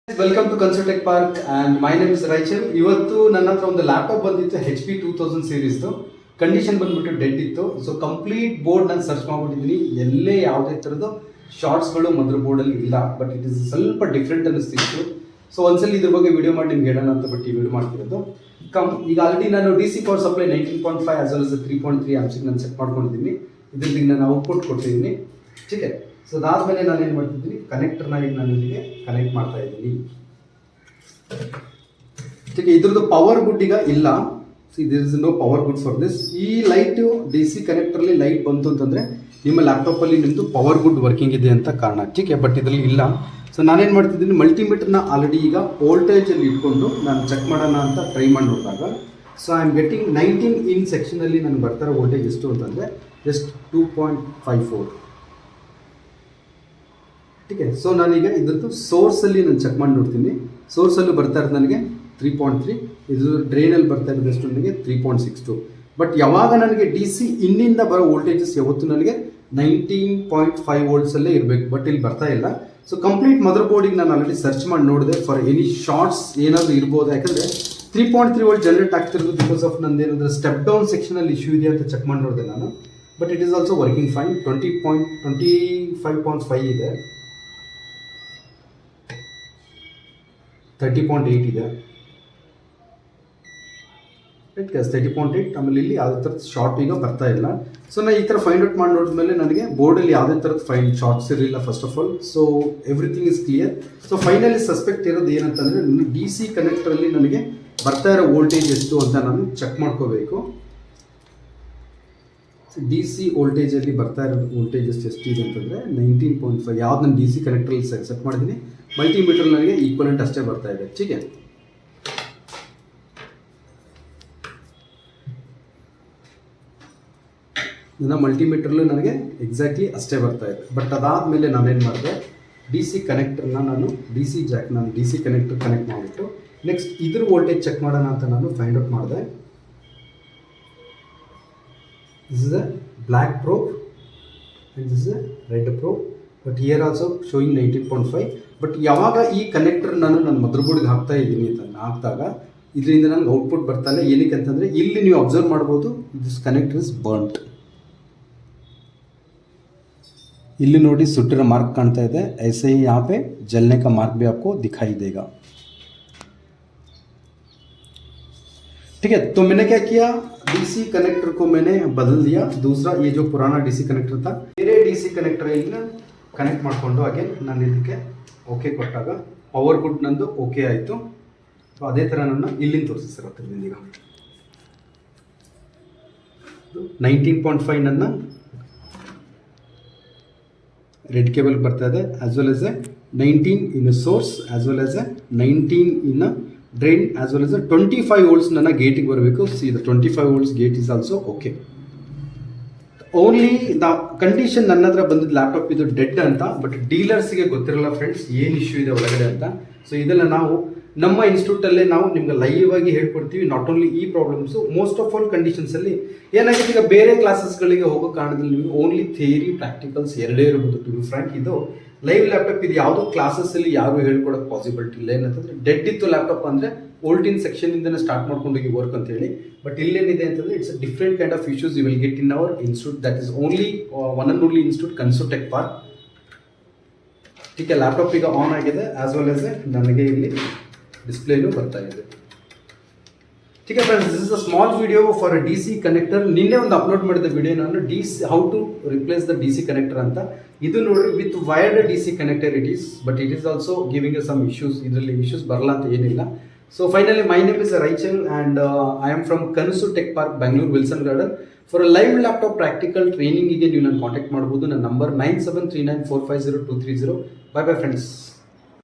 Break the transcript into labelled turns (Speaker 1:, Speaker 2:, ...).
Speaker 1: Welcome to Kanasu tech park and my name is Rachel. ಇವತ್ತು ನನ್ನ ಹತ್ರ ಒಂದು ಲ್ಯಾಪ್ಟಾಪ್ ಬಂದಿತ್ತು HP 2000 ಸೀರೀಸ್ದು. ಕಂಡೀಷನ್ ಬಂದ್ಬಿಟ್ಟು ಡೆಡ್ ಇತ್ತು. ಸೊ ಕಂಪ್ಲೀಟ್ ಬೋರ್ಡ್ ನಾನು ಸರ್ಚ್ ಮಾಡ್ಬಿಟ್ಟಿದ್ದೀನಿ, ಎಲ್ಲೇ ಯಾವುದೇ ಥರದ್ದು ಶಾರ್ಟ್ಸ್ಗಳು ಮದರ್ ಬೋರ್ಡಲ್ಲಿ ಇಲ್ಲ. ಬಟ್ ಇಟ್ ಇಸ್ ಸ್ವಲ್ಪ ಡಿಫ್ರೆಂಟ್ ಅನ್ನಿಸ್ತಿತ್ತು. ಸೊ ಒಂದ್ಸಲಿ ಇದ್ರ ಬಗ್ಗೆ ವಿಡಿಯೋ ಮಾಡಿ ನಿಮ್ಗೆ ಹೇಳೋಣ ಅಂತ ಬಟ್ ಈ ವಿಡಿಯೋ ಮಾಡ್ತಿರೋದು. ಈಗ ಆಲ್ರೆಡಿ ನಾನು DC power supply 19.5 as well as 3.3 ಆಮ್ಸಿಗೆ ನಾನು ಸೆಟ್ ಮಾಡ್ಕೊಂಡಿದ್ದೀನಿ. ಇದರಿಂದ ನಾನು ಔಟ್ಪುಟ್ ಕೊಡ್ತಿದ್ದೀನಿ. ठीक है. ಸೊ ಅದಾದಮೇಲೆ ನಾನು ಏನು ಮಾಡ್ತಿದ್ದೀನಿ, ಕನೆಕ್ಟರ್ನ ಈಗ ನಾನು ಇಲ್ಲಿಗೆ ಕನೆಕ್ಟ್ ಮಾಡ್ತಾ ಇದ್ದೀನಿ. ठीक है. ಇದ್ರದ್ದು ಪವರ್ ಗುಡ್ ಈಗ ಇಲ್ಲ. There is no power good for this. ಈ ಲೈಟ್ DC ಕನೆಕ್ಟರ್ಲಿ ಲೈಟ್ ಬಂತು ಅಂತಂದರೆ ನಿಮ್ಮ ಲ್ಯಾಪ್ಟಾಪಲ್ಲಿ ನಿಮ್ಮದು ಪವರ್ ಗುಡ್ ವರ್ಕಿಂಗ್ ಇದೆ ಅಂತ ಕಾರಣ. ठीक है. ಬಟ್ ಇದರಲ್ಲಿ ಇಲ್ಲ. ಸೊ ನಾನೇನು ಮಾಡ್ತಿದ್ದೀನಿ, ಮಲ್ಟಿಮೀಟರ್ನ ಆಲ್ರೆಡಿ ಈಗ ವೋಲ್ಟೇಜಲ್ಲಿ ಇಟ್ಕೊಂಡು ನಾನು ಚೆಕ್ ಮಾಡೋಣ ಅಂತ ಟ್ರೈ ಮಾಡಿ ನೋಡಿದಾಗ ಸೊ ಐ ಆಮ್ ಗೆಟಿಂಗ್ 19 ಇನ್ ಸೆಕ್ಷನಲ್ಲಿ ನನಗೆ ಬರ್ತಾರೋ ವೋಲ್ಟೇಜ್ ಎಷ್ಟು ಅಂತಂದರೆ ಜಸ್ಟ್ 2.54. ठीक है. ಸೊ ನಾನೀಗ ಇದ್ರದ್ದು ಸೋರ್ಸಲ್ಲಿ ನಾನು ಚೆಕ್ ಮಾಡಿ ನೋಡ್ತೀನಿ. ಸೋರ್ಸಲ್ಲೂ ಬರ್ತಾ ಇರೋದು ನನಗೆ 3.3, ಇದು ಡ್ರೈನಲ್ಲಿ ಬರ್ತಾ ಇರೋದು ಎಷ್ಟು ನನಗೆ 3.62. ಬಟ್ ಯಾವಾಗ ನನಗೆ DC ಇನ್ನಿಂದ ಬರೋ ವೋಲ್ಟೇಜಸ್ ಯಾವತ್ತು ನನಗೆ 19.5 ವೋಲ್ಟ್ಸಲ್ಲೇ ಇರಬೇಕು. ಬಟ್ ಇಲ್ಲಿ ಬರ್ತಾ ಇಲ್ಲ. ಸೊ ಕಂಪ್ಲೀಟ್ ಮದರ್ ಬೋರ್ಡಿಗೆ ನಾನು ಆಲ್ರೆಡಿ ಸರ್ಚ್ ಮಾಡಿ ನೋಡಿದೆ ಫಾರ್ ಎನಿ ಶಾರ್ಟ್ಸ್ ಏನಾದರೂ ಇರ್ಬೋದು. ಯಾಕಂದರೆ 3.3 ವೋಲ್ಟ್ ಜನರೇಟ್ ಆಗ್ತಿರೋದು ಬಿಕಾಸ್ ಆಫ್ ನಂದು ಏನಾದರೂ ಸ್ಟೆಪ್ ಡೌನ್ ಸೆಕ್ಷನಲ್ಲಿ ಇಶ್ಯೂ ಇದೆ ಅಂತ ಚೆಕ್ ಮಾಡಿ ನೋಡಿದೆ ನಾನು. But it is also working fine. 25.5 ಇದೆ, 30.8 ಇದೆ, ರೈಟ್ ಗ್ಯಾಸ್ 30.8. ಆಮೇಲೆ ಇಲ್ಲಿ ಯಾವುದೇ ಥರದ ಶಾರ್ಟ್ ಈಗ ಬರ್ತಾ ಇಲ್ಲ. ಸೊ ನಾನು ಈ ಥರ ಫೈಂಡ್ ಔಟ್ ಮಾಡಿ ನೋಡಿದ್ಮೇಲೆ ನನಗೆ ಬೋರ್ಡಲ್ಲಿ ಯಾವುದೇ ಥರದ ಶಾರ್ಟ್ಸ್ ಇರಲಿಲ್ಲ first of all. So everything is clear. So finally suspect ಇರೋದು ಏನಂತಂದರೆ DC ಕನೆಕ್ಟರಲ್ಲಿ ನನಗೆ ಬರ್ತಾ ಇರೋ ವೋಲ್ಟೇಜ್ ಎಷ್ಟು ಅಂತ ನಾನು ಚೆಕ್ ಮಾಡ್ಕೋಬೇಕು. DC ವೋಲ್ಟೇಜಲ್ಲಿ ಬರ್ತಾ ಇರೋ ವೋಲ್ಟೇಜಸ್ ಎಷ್ಟಿದೆ ಅಂತಂದರೆ 19.5. ಯಾವ್ದು ನಾನು DC ಕನೆಕ್ಟ್ರಲ್ಲಿ ಸೆಟ್ ಮಾಡಿದ್ದೀನಿ, ಮಲ್ಟಿಮೀಟರ್ ನನಗೆ ಈಕ್ವಲೆಂಟ್ ಅಷ್ಟೇ ಬರ್ತಾ ಇದೆ. ठीक है. ನನ್ನ ಮಲ್ಟಿಮೀಟರ್ಲು ನನಗೆ ಎಕ್ಸಾಕ್ಟ್ಲಿ ಅಷ್ಟೇ ಬರ್ತಾ ಇದೆ. ಬಟ್ ಅದಾದಮೇಲೆ ನಾನೇನು ಮಾಡಿದೆ, DC ಕನೆಕ್ಟರ್ನ ನಾನು DC ಕನೆಕ್ಟರ್ ಕನೆಕ್ಟ್ ಮಾಡಿಬಿಟ್ಟು ನೆಕ್ಸ್ಟ್ ಇದ್ರ ವೋಲ್ಟೇಜ್ ಚೆಕ್ ಮಾಡೋಣ ಅಂತ ನಾನು ಫೈಂಡ್ ಔಟ್ ಮಾಡಿದೆ. This is a black probe and this is a red probe, but here also showing 19.5. But ಯಾವಾಗ ಈ ಕನೆಕ್ಟರ್ ನನ್ನ ಮದರ್ ಬೋರ್ಡ್ಗೆ ಹಾಕ್ತಾ ಇದ್ದೀನಿ ಅಂತ ಹಾಕಿದಾಗ ಇದರಿಂದ ನನಗೆ ಔಟ್ಪುಟ್ ಬರ್ತಾ ಇಲ್ಲ. ಏನಕ್ಕೆ ಅಂತಂದರೆ ಇಲ್ಲಿ ನೀವು ಅಬ್ಸರ್ವ್ ಮಾಡ್ಬೋದು, ದಿಸ್ ಕನೆಕ್ಟರ್ ಇಸ್ ಬರ್ನ್ಟ್. ಇಲ್ಲಿ ನೋಡಿ ಸುಟ್ಟಿರೋ ಮಾರ್ಕ್ ಕಾಣ್ತಾ ಇದೆ. ऐसे ही यहाँ पे जलने का मार्क भी आपको दिखाई देगा. ठीक है. तो मैंने क्या किया, DC कनेक्टर को मैंने बदल दिया. दूसरा ये जो पुराना DC कनेक्टर था, मेरे DC कनेक्टर इल्ल कनेक्ट ಮಾಡ್ಕೊಂಡು ಅಗೇನ್ ನಾನು ಇದಕ್ಕೆ ಓಕೆ ಕೊಟ್ಟಾಗ ಪವರ್ ಗುಡ್ ನಂದು ಓಕೆ ಆಯಿತು. ಸೊ ಅದೇ ಥರ ನನ್ನ ಇಲ್ಲಿಂದ ತೋರಿಸಿರುತ್ತೆ. ಈಗ 19.5 ನನ್ನ ರೆಡ್ ಕೇಬಲ್ ಬರ್ತಾ ಇದೆ, as well as A 19 in source, as well as A 19 in drain, as well as 25 volts ನನ್ನ ಗೇಟಿಗೆ ಬರಬೇಕು. C the 25 volts gate is also okay. Only the condition ನನ್ನ ಹತ್ರ ಬಂದಿದ್ದು ಲ್ಯಾಪ್ಟಾಪ್ ಇದು ಡೆಡ್ ಅಂತ. ಬಟ್ ಡೀಲರ್ಸ್ಗೆ ಗೊತ್ತಿರಲ್ಲ ಫ್ರೆಂಡ್ಸ್ ಏನು ಇಶ್ಯೂ ಇದೆ ಒಳಗಡೆ ಅಂತ. ಸೊ ಇದೆಲ್ಲ ನಾವು ನಮ್ಮ ಇನ್ಸ್ಟಿಟ್ಯೂಟಲ್ಲೇ ನಾವು ನಿಮ್ಗೆ ಲೈವ್ ಆಗಿ ಹೇಳ್ಕೊಡ್ತೀವಿ. ನಾಟ್ ಓನ್ಲಿ ಈ ಪ್ರಾಬ್ಲಮ್ಸು, ಮೋಸ್ಟ್ ಆಫ್ ಆಲ್ ಕಂಡೀಷನ್ಸಲ್ಲಿ ಏನಾಗಿದೆ, ಈಗ ಬೇರೆ ಕ್ಲಾಸಸ್ಗಳಿಗೆ ಹೋಗೋ ಕಾರಣದಲ್ಲಿ ನಿಮಗೆ ಓನ್ಲಿ ಥಿಯರಿ ಪ್ರಾಕ್ಟಿಕಲ್ಸ್ ಎರಡೇ ಇರ್ಬೋದು. ಟು ಬಿ ಫ್ರ್ಯಾಂಕ್, ಇದು ಲೈವ್ ಲ್ಯಾಪ್ಟಾಪ್. ಇದು ಯಾವುದೋ ಕ್ಲಾಸಸ್ಸಲ್ಲಿ ಯಾರು ಹೇಳ್ಕೊಡೋಕ್ಕೆ ಪಾಸಿಬಿಲಿಟಿ ಇಲ್ಲ. ಏನಂತಂದರೆ ಡೆಡ್ ಇತ್ತು ಲ್ಯಾಪ್ಟಾಪ್ ಅಂದರೆ ಓಲ್ಡಿನ್ ಸೆಕ್ಷನಿಂದನೇ ಸ್ಟಾರ್ಟ್ ಮಾಡ್ಕೊಂಡೋಗಿ ವರ್ಕ್ ಅಂತ ಹೇಳಿ. ಬಟ್ ಇಲ್ಲೇನಿದೆ ಅಂತಂದರೆ it's a different kind of issues you will get in our institute. That is only one and only institute, Kanasu tech park. ठीक है. ಲ್ಯಾಪ್ಟಾಪ್ ಈಗ ಆನ್ ಆಗಿದೆ, ಆಸ್ ವೆಲ್ ಆಸ್ ನನಗೆ ಇಲ್ಲಿ ಡಿಸ್ಪ್ಲೇನು ಬರ್ತಾ ಇದೆ. ठीक है friends, this is a small video for a DC connector. ನಿನ್ನೆ ಒಂದು ಅಪ್ಲೋಡ್ ಮಾಡಿದ ವಿಡಿಯೋ ನಾನು how to replace the DC connector ಅಂತ. ಇದು ನೋಡಿ with wired DC connector it is, but it is also giving some issues. ಇದರಲ್ಲಿ issues ಬರಲ್ಲ ಅಂತ ಏನಿಲ್ಲ. So finally my name is Rachel and I am from Kanasu tech park, Bangalore, Wilson Garden. For a live laptop practical ಟ್ರೈನಿಂಗಿಗೆ ನೀವು ನಾನು contact ಮಾಡ್ಬೋದು. ನನ್ನ number 9739450230. Bye bye friends.